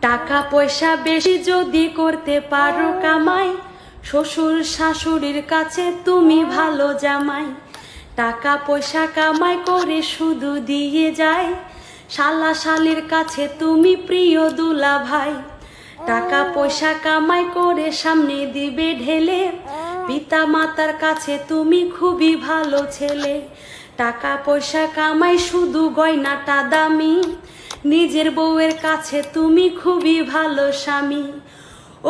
টাকা পয়সা বেশি যদি করতে পারো কামাই, শ্বশুর শাশুড়ির কাছে তুমি ভালো জামাই। টাকা পয়সা কামাই করে শুধু দিয়ে যায়, শালা শালির কাছে তুমি প্রিয় দুলা ভাই। টাকা পয়সা কামাই করে সামনে দিবে ঢেলে, পিতা মাতার কাছে তুমি খুবই ভালো ছেলে। টাকা পয়সা কামাই শুধু গয়নাটা দামি, নিজের বউয়ের কাছে তুমি খুবই ভালো স্বামী।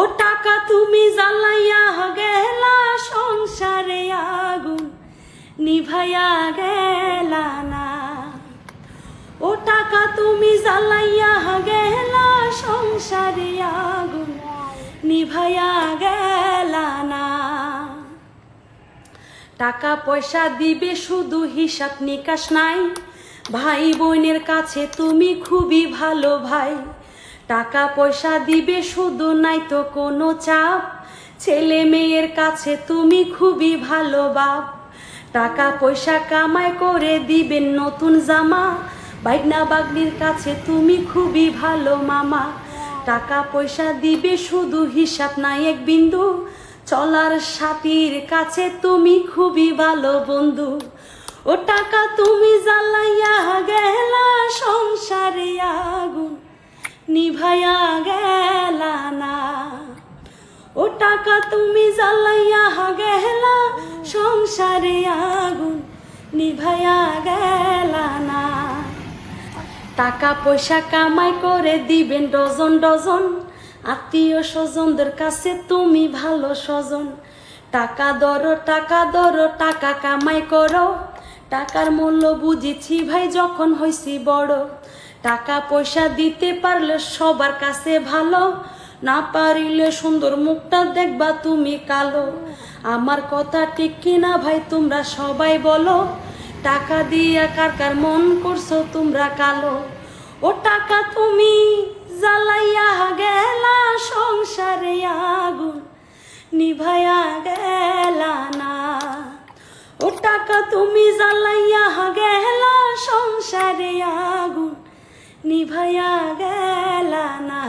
ও টাকা তুমি জ্বালাইয়া গেলা সংসারে আগুন, নিভাইয়া গেলা না। ও টাকা তুমি জ্বালাইয়া গেলা সংসারে আগুন, নিভাইয়া গেলা না। টাকা পয়সা দিবে শুধু হিসাব নিকাশ নাই, ভাই বোনের কাছে তুমি খুবই ভালো ভাই। টাকা পয়সা দিবে শুধু নাই তো কোনো চাপ, ছেলে মেয়ের কাছে তুমি খুবই ভালো বাপ। টাকা পয়সা কামাই করে দিবেন নতুন জামা, বাইগনা বাগনির কাছে তুমি খুবই ভালো মামা। টাকা পয়সা দিবে শুধু হিসাব নাই এক বিন্দু, চলার সাথীর কাছে তুমি খুবই ভালো বন্ধু। ও টাকা তুমি জ্বালাইয়া গেলা সংসারে আগুন, নিভাইয়া গেলা না। ও টাকা তুমি জ্বালাইয়া গেলা সংসারে আগুন, নিভাইয়া গেলা না। টাকা পয়সা কামাই করে দিবেন ডজন ডজন, আত্মীয় স্বজনদের কাছে তুমি ভালো স্বজন। টাকা ধরো টাকা ধরো টাকা কামাই করো, টাকার মূল্য বুঝেছি ভাই যখন হইছি বড়। টাকা পয়সা দিতে পারলে সবার কাছে ভালো, না পারিলে সুন্দর মুখটা দেখবা তুমি কালো। আমার কথা ঠিক কিনা ভাই তোমরা সবাই বলো, টাকা দিয়া কার কার মন করছো তোমরা কালো। ও টাকা তুমি জ্বালাইয়া গেলা সংসারে আগুন, নিভাইয়া গেলা না। ও টাকা তুমি জ্বালাইয়া গেলা সংসারে আগুন, নিভাইয়া গেলা না।